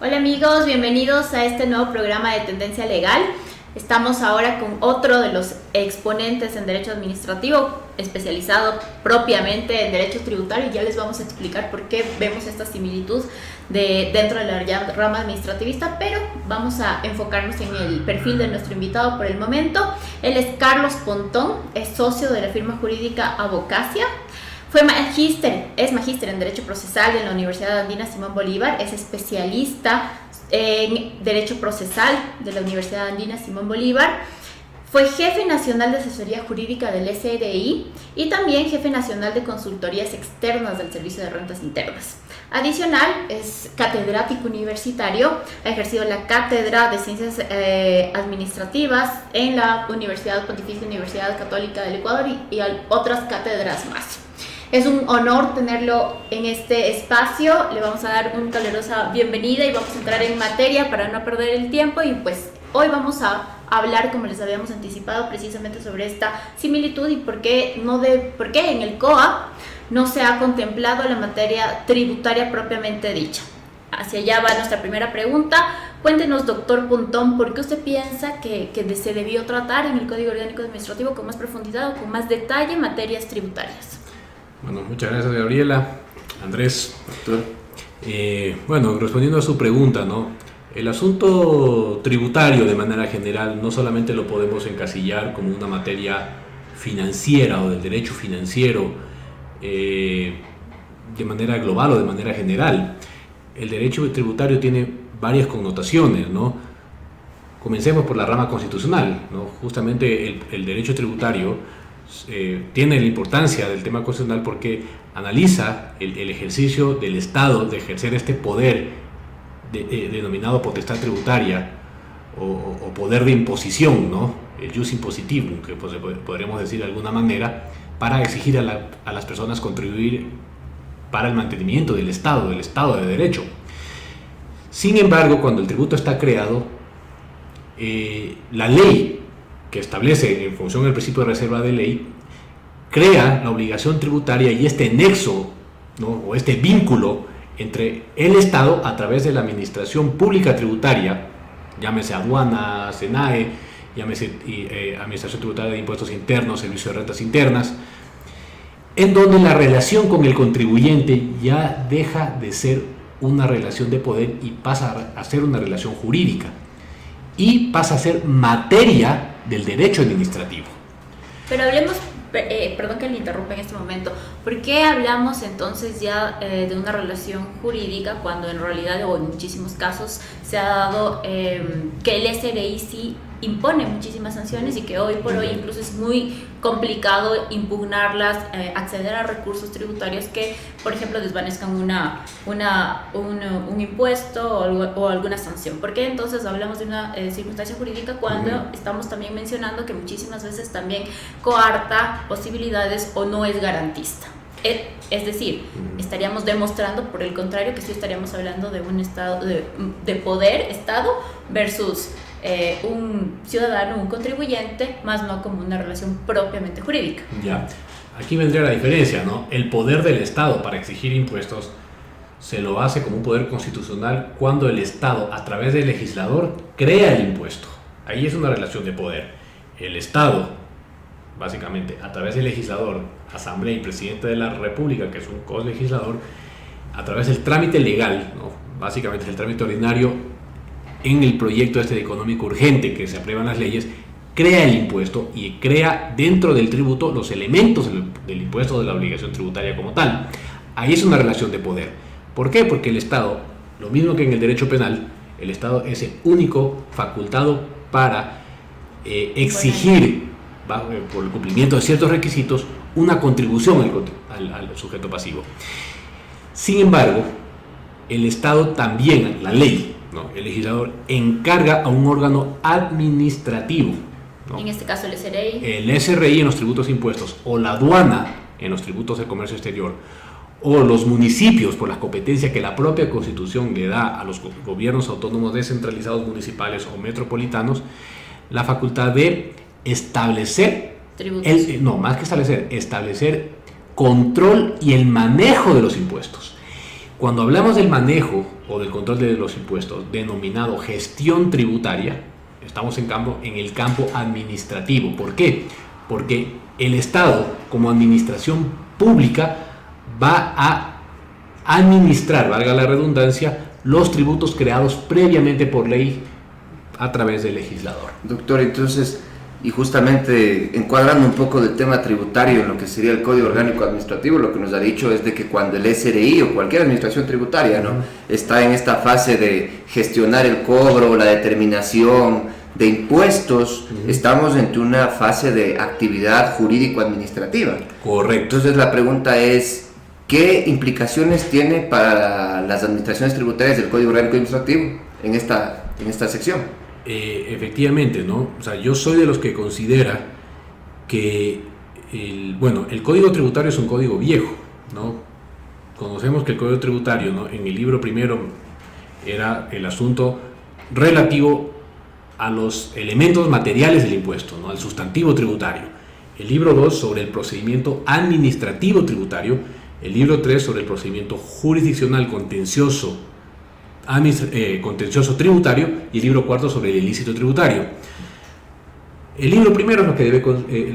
Hola amigos, bienvenidos a este nuevo programa de Tendencia Legal. Estamos ahora con otro de los exponentes en Derecho Administrativo, especializado propiamente en Derecho Tributario, y ya les vamos a explicar por qué vemos esta similitud dentro de la rama administrativista, pero vamos a enfocarnos en el perfil de nuestro invitado por el momento. Él es Carlos Pontón, es socio de la firma jurídica Abocacia. Es magíster en Derecho Procesal en la Universidad Andina Simón Bolívar, es especialista en Derecho Procesal de la Universidad Andina Simón Bolívar, fue jefe nacional de asesoría jurídica del SRI y también jefe nacional de consultorías externas del Servicio de Rentas Internas. Adicional, es catedrático universitario, ha ejercido la cátedra de Ciencias Administrativas en la Pontificia Universidad Católica del Ecuador y otras cátedras más. Es un honor tenerlo en este espacio. Le vamos a dar una calurosa bienvenida y vamos a entrar en materia para no perder el tiempo. Y pues hoy vamos a hablar, como les habíamos anticipado, precisamente sobre esta similitud y por qué en el COA no se ha contemplado la materia tributaria propiamente dicha. Hacia allá va nuestra primera pregunta. Cuéntenos, doctor Pontón, ¿por qué usted piensa que se debió tratar en el Código Orgánico Administrativo con más profundidad o con más detalle materias tributarias? Bueno, muchas gracias, Gabriela, Andrés, doctor. Respondiendo a su pregunta, ¿no? El asunto tributario de manera general no solamente lo podemos encasillar como una materia financiera o del derecho financiero de manera global o de manera general. El derecho tributario tiene varias connotaciones, ¿no? Comencemos por la rama constitucional, ¿no? Justamente el derecho tributario tiene la importancia del tema constitucional porque analiza el ejercicio del Estado de ejercer este poder denominado potestad tributaria o poder de imposición, ¿no? El jus impositivum, que pues, podríamos decir de alguna manera, para exigir a las personas contribuir para el mantenimiento del Estado de Derecho. Sin embargo, cuando el tributo está creado, la ley que establece en función del principio de reserva de ley, crea la obligación tributaria y este nexo, ¿no? O este vínculo entre el Estado a través de la administración pública tributaria, llámese aduana, SENAE, llámese administración tributaria de impuestos internos, servicio de rentas internas, en donde la relación con el contribuyente ya deja de ser una relación de poder y pasa a ser una relación jurídica y pasa a ser materia del derecho administrativo. Pero hablemos, perdón que le interrumpa en este momento, ¿por qué hablamos entonces ya de una relación jurídica cuando en realidad o en muchísimos casos se ha dado que el SRI sí impone muchísimas sanciones y que hoy por hoy incluso es muy complicado impugnarlas, acceder a recursos tributarios que, por ejemplo, desvanezcan un impuesto o alguna sanción? ¿Por qué entonces hablamos de una circunstancia jurídica cuando estamos también mencionando que muchísimas veces también coarta posibilidades o no es garantista? Es decir, estaríamos demostrando, por el contrario, que sí estaríamos hablando de un estado de poder, Estado, versus un ciudadano, un contribuyente, más no como una relación propiamente jurídica. Ya, aquí vendría la diferencia, ¿no? El poder del Estado para exigir impuestos se lo hace como un poder constitucional cuando el Estado, a través del legislador, crea el impuesto. Ahí es una relación de poder. El Estado, básicamente, a través del legislador, asamblea y presidente de la República, que es un colegislador, a través del trámite legal, ¿no? Básicamente es el trámite ordinario en el proyecto de económico urgente que se aprueban las leyes, crea el impuesto y crea dentro del tributo los elementos del impuesto, de la obligación tributaria como tal. Ahí es una relación de poder. ¿Por qué? Porque el Estado, lo mismo que en el derecho penal, el Estado es el único facultado para exigir, por el cumplimiento de ciertos requisitos, una contribución al sujeto pasivo. Sin embargo, el Estado también, la ley, ¿no? El legislador encarga a un órgano administrativo, ¿no? En este caso el SRI. El SRI en los tributos e impuestos, o la aduana en los tributos de comercio exterior, o los municipios, por la competencia que la propia Constitución le da a los gobiernos autónomos descentralizados municipales o metropolitanos, la facultad de establecer, más que establecer control y el manejo de los impuestos. Cuando hablamos del manejo o del control de los impuestos, denominado gestión tributaria, estamos en el campo administrativo. ¿Por qué? Porque el Estado, como administración pública, va a administrar, valga la redundancia, los tributos creados previamente por ley a través del legislador. Doctor, entonces, y justamente encuadrando un poco del tema tributario en lo que sería el Código Orgánico Administrativo, lo que nos ha dicho es de que cuando el SRI o cualquier administración tributaria, ¿no?, está en esta fase de gestionar el cobro, la determinación de impuestos, estamos ante una fase de actividad jurídico-administrativa. Correcto. Entonces la pregunta es, ¿qué implicaciones tiene para las administraciones tributarias del Código Orgánico Administrativo en esta sección? Efectivamente, ¿no? O sea, yo soy de los que considera que el Código Tributario es un código viejo, ¿no? Conocemos que el Código Tributario, ¿no?, en el libro primero era el asunto relativo a los elementos materiales del impuesto, ¿no?, al sustantivo tributario. El libro 2 sobre el procedimiento administrativo tributario, el libro 3 sobre el procedimiento jurisdiccional contencioso tributario y el libro 4 sobre el ilícito tributario. El libro primero es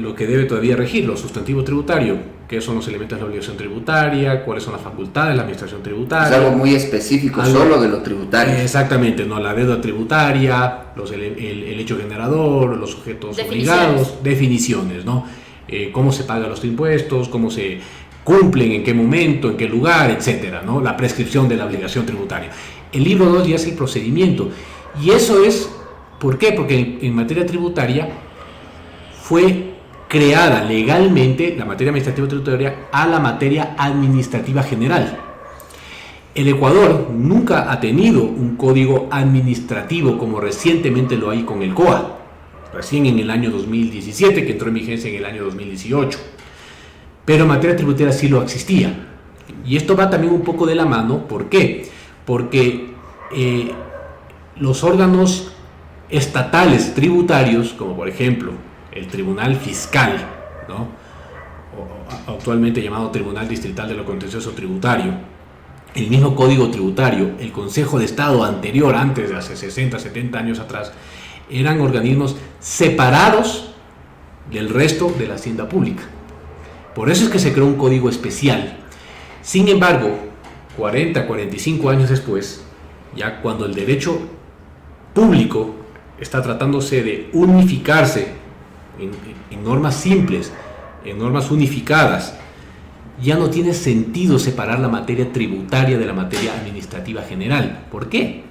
lo que debe todavía regir, lo sustantivo tributario, qué son los elementos de la obligación tributaria, cuáles son las facultades de la administración tributaria. Es algo muy específico, solo de lo tributario. Exactamente, ¿no? La deuda tributaria, el hecho generador, los sujetos obligados, definiciones, ¿no? Cómo se pagan los impuestos, cómo se cumplen, en qué momento, en qué lugar, etcétera, ¿no? La prescripción de la obligación tributaria. El libro 2 ya es el procedimiento, y eso es, ¿por qué? Porque en materia tributaria fue creada legalmente la materia administrativa tributaria a la materia administrativa general. El Ecuador nunca ha tenido un código administrativo como recientemente lo hay con el COA, recién en el año 2017, que entró en vigencia en el año 2018, pero en materia tributaria sí lo existía. Y esto va también un poco de la mano, ¿por qué? Porque los órganos estatales tributarios, como por ejemplo el Tribunal Fiscal, ¿no?, o actualmente llamado Tribunal Distrital de lo Contencioso Tributario, el mismo Código Tributario, el Consejo de Estado anterior, antes de hace 60, 70 años atrás, eran organismos separados del resto de la hacienda pública. Por eso es que se creó un código especial. Sin embargo, 40, 45 años después, ya cuando el derecho público está tratándose de unificarse en normas simples, en normas unificadas, ya no tiene sentido separar la materia tributaria de la materia administrativa general. ¿Por qué?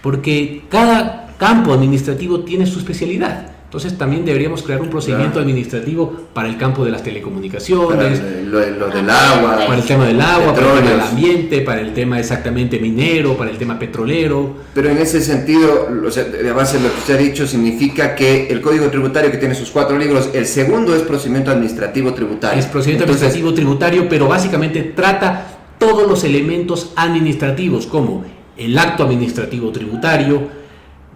Porque cada campo administrativo tiene su especialidad. Entonces también deberíamos crear un procedimiento administrativo para el campo de las telecomunicaciones, para lo del agua, para el tema del agua, petróleos, para el tema del ambiente, para el tema exactamente minero, para el tema petrolero. Pero en ese sentido, o sea, de base lo que usted ha dicho significa que el Código Tributario, que tiene sus 4 libros, el segundo es procedimiento administrativo tributario. Es procedimiento administrativo tributario, pero básicamente trata todos los elementos administrativos, como el acto administrativo tributario,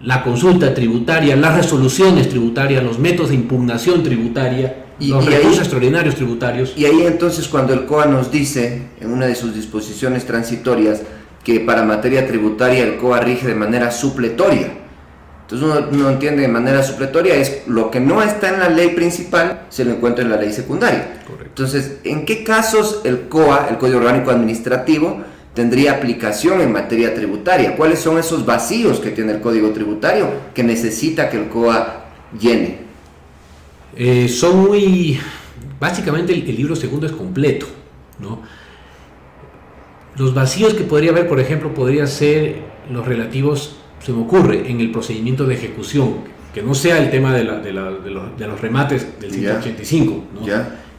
la consulta tributaria, las resoluciones tributarias, los métodos de impugnación tributaria, los recursos extraordinarios tributarios. Y ahí entonces cuando el COA nos dice, en una de sus disposiciones transitorias, que para materia tributaria el COA rige de manera supletoria. Entonces uno entiende de manera supletoria es lo que no está en la ley principal, se lo encuentra en la ley secundaria. Correcto. Entonces, ¿en qué casos el COA, el Código Orgánico Administrativo, tendría aplicación en materia tributaria? ¿Cuáles son esos vacíos que tiene el Código Tributario que necesita que el COA llene? Son muy... Básicamente el libro segundo es completo, ¿no? Los vacíos que podría haber, por ejemplo, podría ser los relativos, se me ocurre, en el procedimiento de ejecución, que no sea el tema de los remates del 185, ¿no?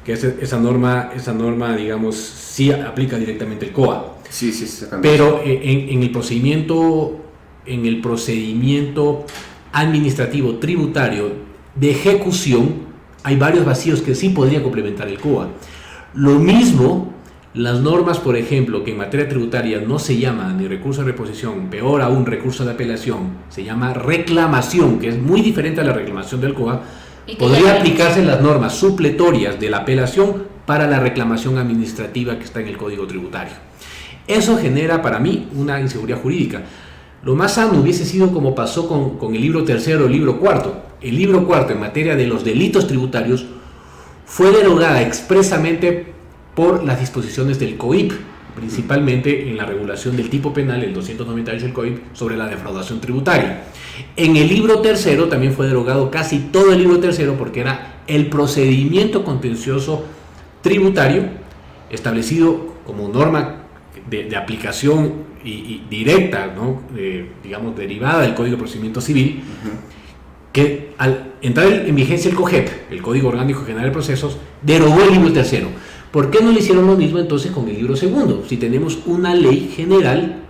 Que esa norma, digamos, sí aplica directamente el COA. Sí, pero en el procedimiento administrativo tributario de ejecución hay varios vacíos que sí podría complementar el COA. Lo mismo Las normas, por ejemplo, que en materia tributaria no se llama ni recurso de reposición, peor aún recurso de apelación, se llama reclamación, que es muy diferente a la reclamación del COA, podría aplicarse las normas supletorias de la apelación para la reclamación administrativa que está en el Código Tributario. Eso genera para mí una inseguridad jurídica. Lo más sano hubiese sido como pasó con el libro tercero o el libro cuarto. El libro cuarto en materia de los delitos tributarios fue derogada expresamente por las disposiciones del COIP, principalmente en la regulación del tipo penal, el 298 del COIP, sobre la defraudación tributaria. En el libro tercero también fue derogado casi todo el libro tercero porque era el procedimiento contencioso tributario establecido como norma de aplicación y directa, ¿no? Digamos, derivada del Código de Procedimiento Civil, que al entrar en vigencia el COGEP, el Código Orgánico General de Procesos, derogó el libro tercero. ¿Por qué no le hicieron lo mismo entonces con el libro segundo? Si tenemos una ley general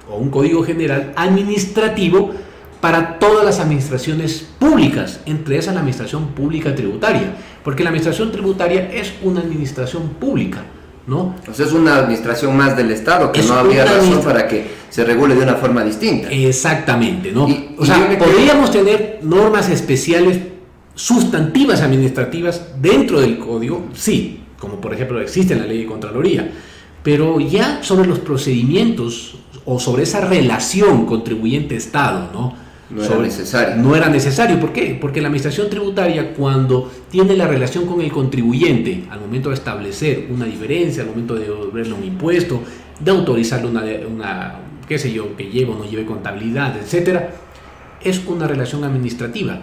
o un código general administrativo para todas las administraciones públicas, entre esas la administración pública tributaria, porque la administración tributaria es una administración pública, ¿no? O sea, es una administración más del Estado, que no habría razón para que se regule de una forma distinta. Exactamente, ¿no? Podríamos tener normas especiales sustantivas administrativas dentro del código, sí, como por ejemplo existe en la ley de Contraloría, pero ya sobre los procedimientos o sobre esa relación contribuyente-Estado, ¿no? No era necesario. No era necesario. ¿Por qué? Porque la administración tributaria, cuando tiene la relación con el contribuyente, al momento de establecer una diferencia, al momento de devolverle un impuesto, de autorizarle una qué sé yo, que lleve o no lleve contabilidad, etcétera, es una relación administrativa.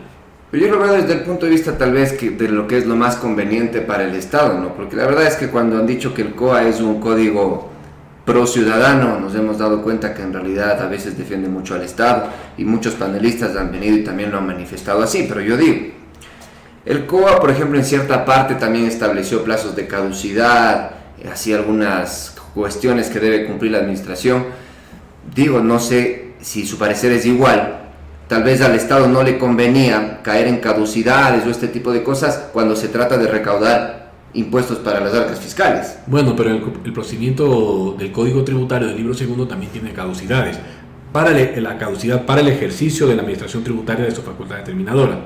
Pero yo lo veo desde el punto de vista tal vez de lo que es lo más conveniente para el Estado, ¿no? Porque la verdad es que cuando han dicho que el COA es un código pro ciudadano, nos hemos dado cuenta que en realidad a veces defiende mucho al Estado y muchos panelistas han venido y también lo han manifestado así, pero yo digo, el COA, por ejemplo, en cierta parte también estableció plazos de caducidad, así algunas cuestiones que debe cumplir la administración. Digo, no sé si su parecer es igual. Tal vez al Estado no le convenía caer en caducidades o este tipo de cosas cuando se trata de recaudar impuestos para las arcas fiscales. Bueno, pero el procedimiento del Código Tributario del libro segundo también tiene caducidades. La caducidad para el ejercicio de la administración tributaria de su facultad determinadora.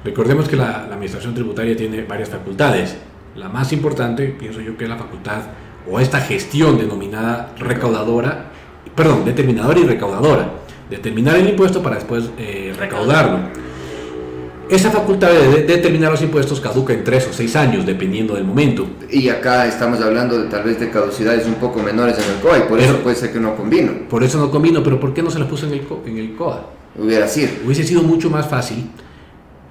Recordemos que la administración tributaria tiene varias facultades. La más importante, pienso yo, que es la facultad o esta gestión denominada determinadora y recaudadora. Determinar el impuesto para después recaudarlo. Esa facultad de determinar los impuestos caduca en 3 o 6 años, dependiendo del momento. Y acá estamos hablando de tal vez de caducidades un poco menores en el COA, y por eso puede ser que no convino. Por eso no convino, pero ¿por qué no se las puso en el COA? Hubiese sido mucho más fácil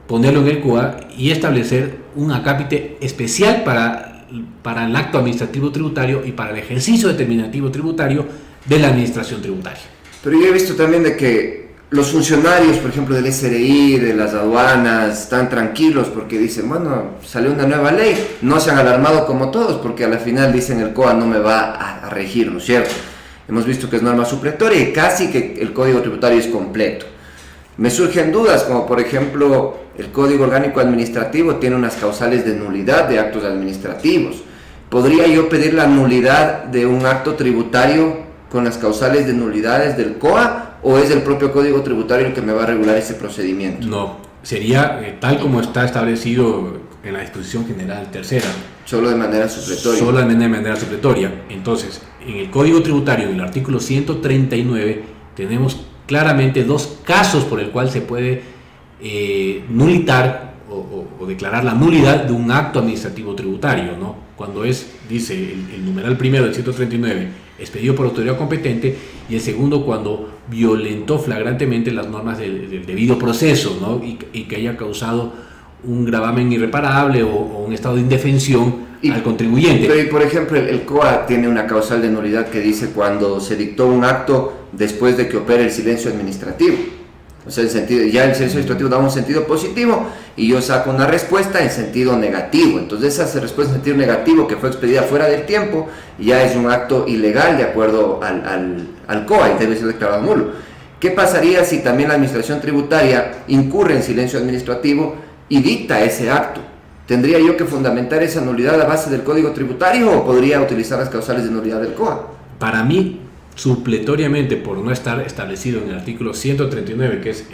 ponerlo en el COA y establecer un acápite especial para el acto administrativo tributario y para el ejercicio determinativo tributario de la administración tributaria. Pero yo he visto también de que los funcionarios, por ejemplo, del SRI, de las aduanas, están tranquilos porque dicen, bueno, salió una nueva ley, no se han alarmado como todos, porque a la final dicen el COA no me va a regir, ¿no es cierto? Hemos visto que es norma supletoria y casi que el Código Tributario es completo. Me surgen dudas, como por ejemplo, el Código Orgánico Administrativo tiene unas causales de nulidad de actos administrativos. ¿Podría yo pedir la nulidad de un acto tributario con las causales de nulidades del COA? ¿O es el propio Código Tributario el que me va a regular ese procedimiento? No, sería tal como está establecido en la disposición general tercera. Solo de manera supletoria. Solo de manera supletoria. Entonces, en el Código Tributario, en el artículo 139, tenemos claramente 2 casos por el cual se puede nulitar o declarar la nulidad de un acto administrativo tributario, ¿no? Cuando dice el numeral primero del 139, expedido por autoridad competente, y el segundo cuando violentó flagrantemente las normas del debido proceso, ¿no? y que haya causado un gravamen irreparable o un estado de indefensión al contribuyente. Pero, por ejemplo, el COA tiene una causal de nulidad que dice cuando se dictó un acto después de que opere el silencio administrativo. O sea, ya el silencio administrativo da un sentido positivo y yo saco una respuesta en sentido negativo. Entonces esa respuesta en sentido negativo que fue expedida fuera del tiempo ya es un acto ilegal de acuerdo al COA y debe ser declarado nulo. ¿Qué pasaría si también la administración tributaria incurre en silencio administrativo y dicta ese acto? ¿Tendría yo que fundamentar esa nulidad a base del Código Tributario o podría utilizar las causales de nulidad del COA? Para mí, supletoriamente, por no estar establecido en el artículo 139, que es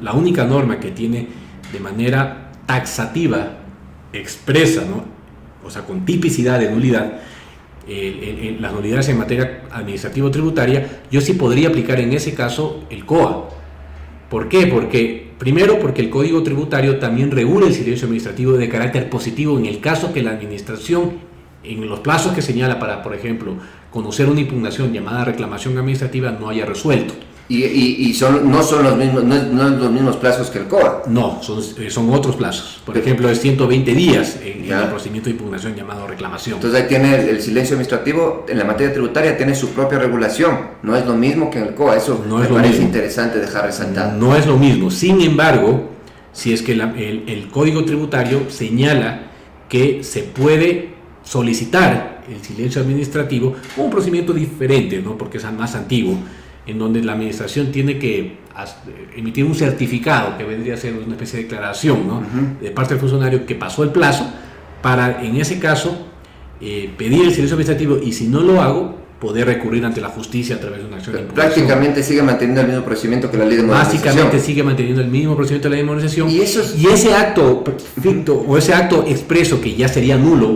la única norma que tiene de manera taxativa, expresa, ¿no? O sea, con tipicidad de nulidad, las nulidades en materia administrativo-tributaria, yo sí podría aplicar en ese caso el COA. ¿Por qué? Primero, porque el Código Tributario también regula el silencio administrativo de carácter positivo en el caso que la administración, en los plazos que señala para, por ejemplo, conocer una impugnación llamada reclamación administrativa, no haya resuelto. Y no son los mismos plazos que el COA. No, son otros plazos. Por ejemplo, es 120 días en el procedimiento de impugnación llamado reclamación. Entonces ahí tiene el silencio administrativo, en la materia tributaria tiene su propia regulación. No es lo mismo que en el COA. Eso no me parece interesante dejar resaltado. No es lo mismo. Sin embargo, si es que el Código Tributario señala que se puede solicitar el silencio administrativo con un procedimiento diferente, ¿no? Porque es más antiguo, en donde la administración tiene que emitir un certificado que vendría a ser una especie de declaración, ¿no? De parte del funcionario que pasó el plazo, para en ese caso pedir el silencio administrativo, y si no lo hago, poder recurrir ante la justicia a través de una acción de impugnación. Prácticamente sigue manteniendo el mismo procedimiento que la ley de modernización. Básicamente sigue manteniendo el mismo procedimiento de la ley de modernización. Y ese acto ficto o ese acto expreso que ya sería nulo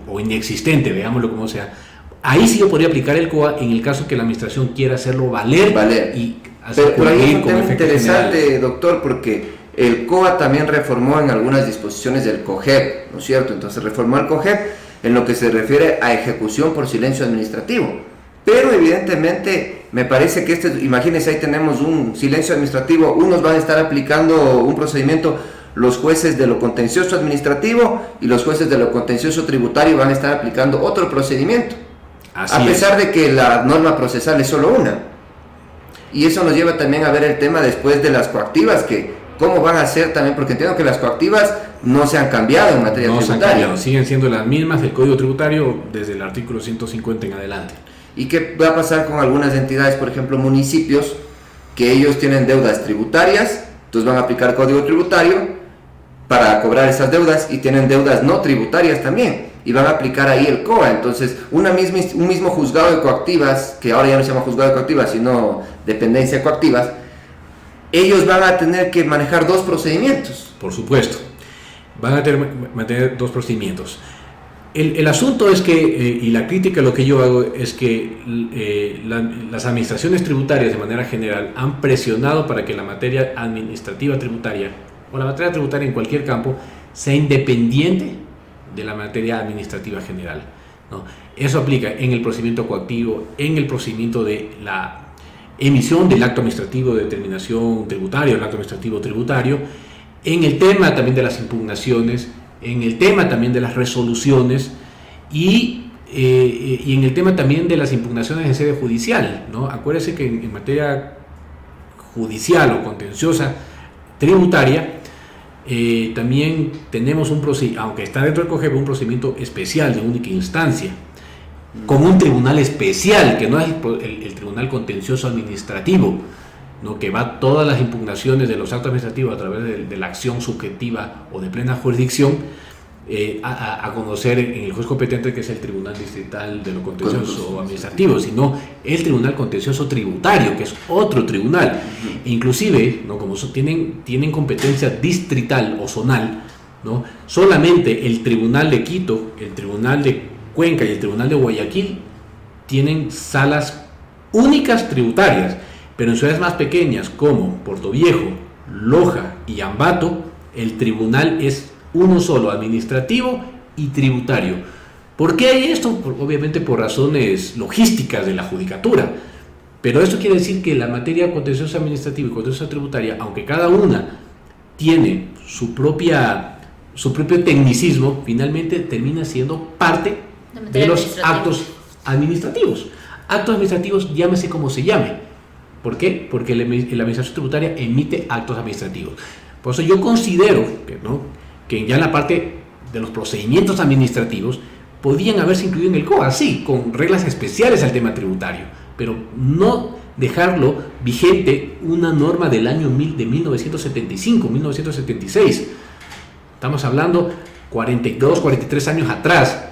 o inexistente, veámoslo como sea, ahí sí yo podría aplicar el COA en el caso que la administración quiera hacerlo valer. Y hacer pero ahí es un con tema interesante, general. Doctor, porque el COA también reformó en algunas disposiciones del COGEP, ¿no es cierto? Entonces reformó el COGEP en lo que se refiere a ejecución por silencio administrativo. Pero evidentemente me parece que imagínense, ahí tenemos un silencio administrativo, unos van a estar aplicando un procedimiento, los jueces de lo contencioso administrativo y los jueces de lo contencioso tributario van a estar aplicando otro procedimiento. A pesar de que la norma procesal es solo una. Y eso nos lleva también a ver el tema después de las coactivas, que cómo van a ser también, porque entiendo que las coactivas no se han cambiado en materia tributaria. No se han cambiado, siguen siendo las mismas del Código Tributario desde el artículo 150 en adelante. ¿Y qué va a pasar con algunas entidades, por ejemplo municipios, que ellos tienen deudas tributarias, entonces van a aplicar Código Tributario para cobrar esas deudas, y tienen deudas no tributarias también, y van a aplicar ahí el COA? Entonces un mismo juzgado de coactivas, que ahora ya no se llama juzgado de coactivas, sino dependencia de coactivas, ellos van a tener que manejar dos procedimientos. Por supuesto, van a tener dos procedimientos. El asunto es que, y la crítica lo que yo hago es que las administraciones tributarias de manera general han presionado para que la materia administrativa tributaria, o la materia tributaria en cualquier campo, sea independiente de la materia administrativa general, ¿no? Eso aplica en el procedimiento coactivo, en el procedimiento de la emisión del acto administrativo de determinación tributaria, el acto administrativo tributario, en el tema también de las impugnaciones, en el tema también de las resoluciones y en el tema también de las impugnaciones en sede judicial, ¿no? Acuérdense que en materia judicial o contenciosa tributaria también tenemos aunque está dentro del COGEP, un procedimiento especial de única instancia, con un tribunal especial, que no es el Tribunal Contencioso Administrativo, ¿no? Que va todas las impugnaciones de los actos administrativos a través de la acción subjetiva o de plena jurisdicción a conocer en el juez competente, que es el Tribunal Distrital de lo Contencioso Administrativo, sino el Tribunal Contencioso Tributario, que es otro tribunal. Inclusive, ¿no? Como tienen competencia distrital o zonal, ¿no? Solamente el Tribunal de Quito, el Tribunal de Cuenca y el Tribunal de Guayaquil tienen salas únicas tributarias. Pero en ciudades más pequeñas como Puerto Viejo, Loja y Ambato, el tribunal es uno solo, administrativo y tributario. ¿Por qué hay esto? Obviamente por razones logísticas de la judicatura. Pero esto quiere decir que la materia contenciosa administrativa y contenciosa tributaria, aunque cada una tiene su propio tecnicismo, finalmente termina siendo parte de los actos administrativos. Actos administrativos, llámese como se llame. ¿Por qué? Porque la administración tributaria emite actos administrativos. Por eso yo considero que ya en la parte de los procedimientos administrativos podían haberse incluido en el COA, sí, con reglas especiales al tema tributario, pero no dejarlo vigente una norma del año de 1975, 1976. Estamos hablando 42, 43 años atrás,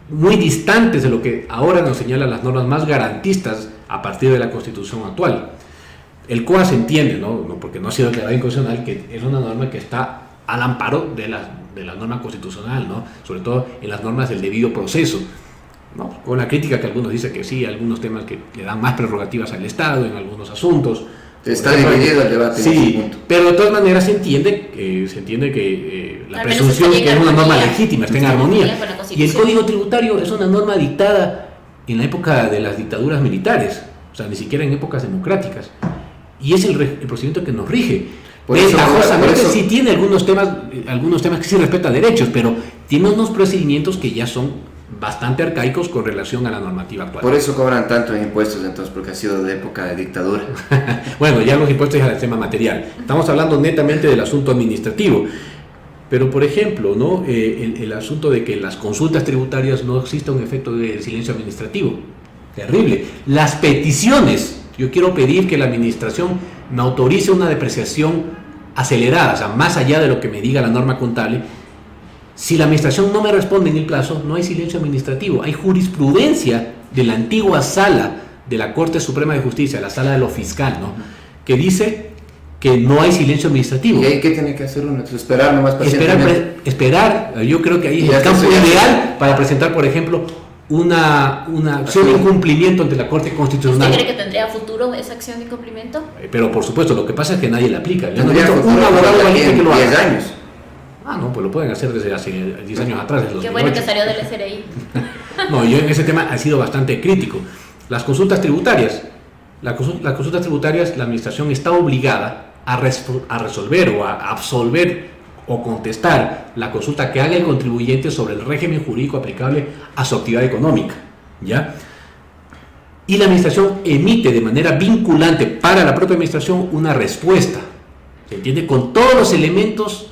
muy distantes de lo que ahora nos señalan las normas más garantistas a partir de la Constitución actual. El COA se entiende, ¿no? Porque no ha sido declarado inconstitucional, que es una norma que está al amparo de la norma constitucional, ¿no? Sobre todo en las normas del debido proceso, ¿no? Con la crítica que algunos dicen que sí, algunos temas que le dan más prerrogativas al Estado en algunos asuntos. Está dividido el debate. Sí, pero de todas maneras se entiende que la presunción que es una norma legítima, está en armonía. Y el Código Tributario es una norma dictada en la época de las dictaduras militares, o sea, ni siquiera en épocas democráticas. Y es el procedimiento que nos rige. Ventajosamente sí tiene algunos temas que sí respetan derechos, pero tiene unos procedimientos que ya son bastante arcaicos con relación a la normativa actual. Por eso cobran tanto en impuestos entonces, porque ha sido de época de dictadura. Bueno, ya los impuestos es el tema material. Estamos hablando netamente del asunto administrativo. Pero, por ejemplo, ¿no? El asunto de que en las consultas tributarias no exista un efecto de silencio administrativo. Terrible. Las peticiones. Yo quiero pedir que la administración me autorice una depreciación acelerada, o sea, más allá de lo que me diga la norma contable. Si la administración no me responde en el plazo, no hay silencio administrativo. Hay jurisprudencia de la antigua sala de la Corte Suprema de Justicia, la sala de lo fiscal, ¿no? Que dice que no hay silencio administrativo. ¿Y ahí qué tiene que hacer uno? Esperar nomás pacientemente. Esperar. Yo creo que ahí es el campo ideal para presentar, por ejemplo, una acción de incumplimiento ante la Corte Constitucional. ¿Usted cree que tendría futuro esa acción de incumplimiento? Pero por supuesto, lo que pasa es que nadie la aplica. Yo no he visto un abogado valiente que lo haga. 10 años. No, pues lo pueden hacer desde hace 10 años atrás. Qué bueno que salió del SRI. No, yo en ese tema he sido bastante crítico. Las consultas tributarias, la administración está obligada a resolver o a absolver o contestar la consulta que haga el contribuyente sobre el régimen jurídico aplicable a su actividad económica, ¿ya? Y la administración emite de manera vinculante para la propia administración una respuesta, ¿se entiende? Con todos los elementos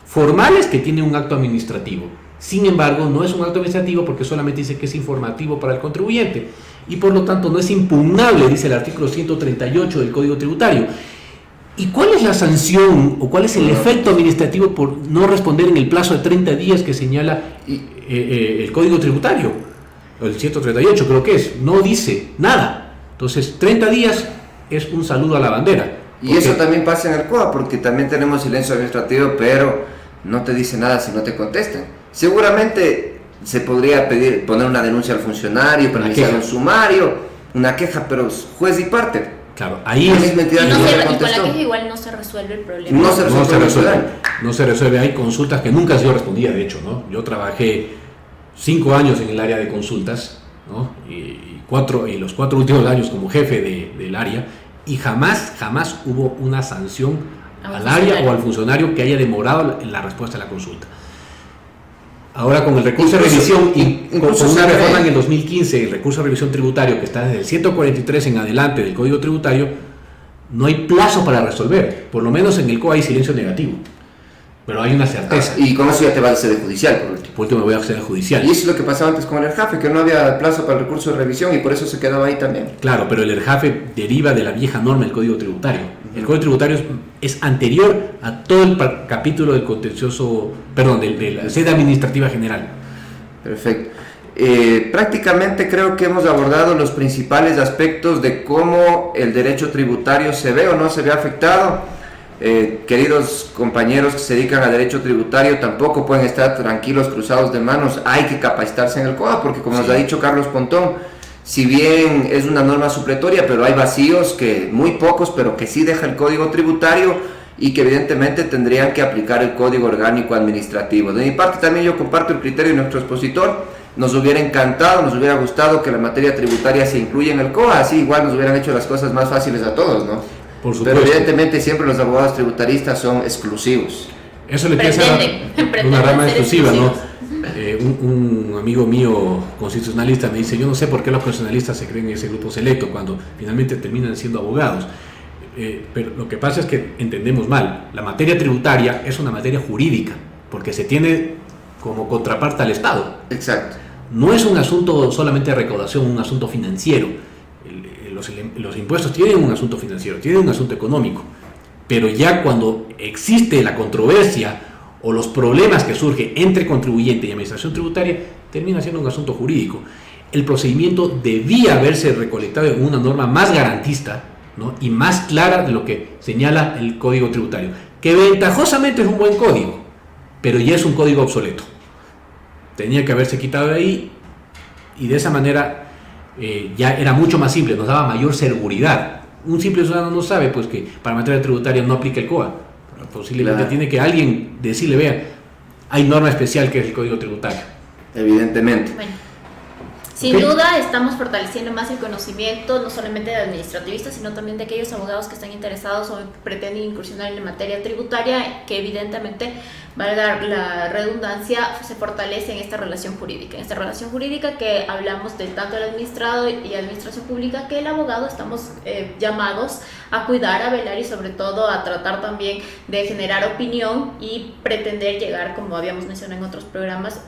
formales que tiene un acto administrativo. Sin embargo, no es un acto administrativo porque solamente dice que es informativo para el contribuyente y por lo tanto no es impugnable, dice el artículo 138 del Código Tributario. ¿Y cuál es la sanción o cuál es el efecto administrativo por no responder en el plazo de 30 días que señala el Código Tributario? El 138 creo que es, no dice nada. Entonces, 30 días es un saludo a la bandera. Y eso también pasa en el COA, porque también tenemos silencio administrativo, pero no te dice nada si no te contestan. Seguramente se podría poner una denuncia al funcionario, permitir un sumario, una queja, pero juez y parte. Claro, ahí es mentira. Y con la queja igual no se resuelve el problema. No se resuelve. Hay consultas que nunca han sido respondidas, de hecho, ¿no? Yo trabajé 5 años en el área de consultas, ¿no? Y los 4 últimos años como jefe del área, y jamás hubo una sanción al área o al funcionario que haya demorado la respuesta a la consulta. Ahora con el recurso de revisión y con una reforma en el 2015, el recurso de revisión tributario que está desde el 143 en adelante del Código Tributario, no hay plazo para resolver. Por lo menos en el COA hay silencio negativo, pero hay una certeza. Y con eso ya te vas a sede judicial, por último. Por último me voy a sede judicial. Y eso es lo que pasaba antes con el ERJAFE, que no había plazo para el recurso de revisión y por eso se quedaba ahí también. Claro, pero el ERJAFE deriva de la vieja norma del Código Tributario. El Código Tributario es anterior a todo el capítulo del contencioso, de la sede administrativa general. Perfecto. Prácticamente creo que hemos abordado los principales aspectos de cómo el derecho tributario se ve o no se ve afectado. Queridos compañeros que se dedican a derecho tributario, tampoco pueden estar tranquilos, cruzados de manos. Hay que capacitarse en el COA, porque como nos ha dicho Carlos Pontón, si bien es una norma supletoria, pero hay vacíos, muy pocos, pero que sí deja el Código Tributario y que evidentemente tendrían que aplicar el Código Orgánico Administrativo. De mi parte también yo comparto el criterio de nuestro expositor. Nos hubiera encantado, nos hubiera gustado que la materia tributaria se incluya en el COA, así igual nos hubieran hecho las cosas más fáciles a todos, ¿no? Por supuesto. Pero evidentemente siempre los abogados tributaristas son exclusivos. Eso le tiene una rama exclusiva, ¿no? Un amigo mío constitucionalista me dice, yo no sé por qué los constitucionalistas se creen en ese grupo selecto cuando finalmente terminan siendo abogados. Pero lo que pasa es que entendemos mal. La materia tributaria es una materia jurídica, porque se tiene como contraparte al Estado. Exacto. No es un asunto solamente de recaudación, un asunto financiero. Los impuestos tienen un asunto financiero, tienen un asunto económico. Pero ya cuando existe la controversia o los problemas que surgen entre contribuyente y administración tributaria termina siendo un asunto jurídico. El procedimiento debía haberse recolectado en una norma más garantista, ¿no? Y más clara de lo que señala el Código Tributario, que ventajosamente es un buen código, pero ya es un código obsoleto. Tenía que haberse quitado de ahí y de esa manera ya era mucho más simple, nos daba mayor seguridad. Un simple ciudadano no sabe pues que para materia tributaria no aplica el COA. Posiblemente Claro. tiene que alguien decirle, vea, hay norma especial que es el Código Tributario. Evidentemente. Bueno, sin Ok. duda estamos fortaleciendo más el conocimiento, no solamente de administrativistas, sino también de aquellos abogados que están interesados o pretenden incursionar en la materia tributaria, que evidentemente, valga la redundancia, se fortalece en esta relación jurídica. En esta relación jurídica que hablamos de tanto el administrado y administración pública, que el abogado estamos llamados a cuidar, a velar y sobre todo a tratar también de generar opinión y pretender llegar, como habíamos mencionado en otros programas,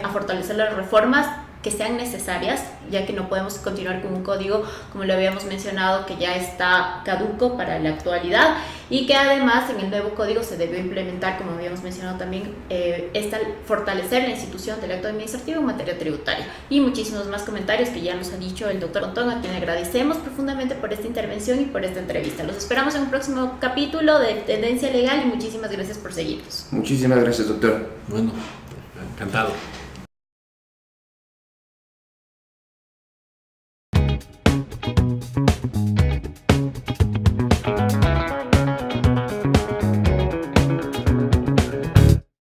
a fortalecer las reformas que sean necesarias, ya que no podemos continuar con un código, como lo habíamos mencionado, que ya está caduco para la actualidad y que además en el nuevo código se debió implementar, como habíamos mencionado también, fortalecer la institución del acto administrativo en materia tributaria. Y muchísimos más comentarios que ya nos ha dicho el doctor Antón, a quien agradecemos profundamente por esta intervención y por esta entrevista. Los esperamos en un próximo capítulo de Tendencia Legal y muchísimas gracias por seguirnos. Muchísimas gracias, doctor. Bueno, encantado.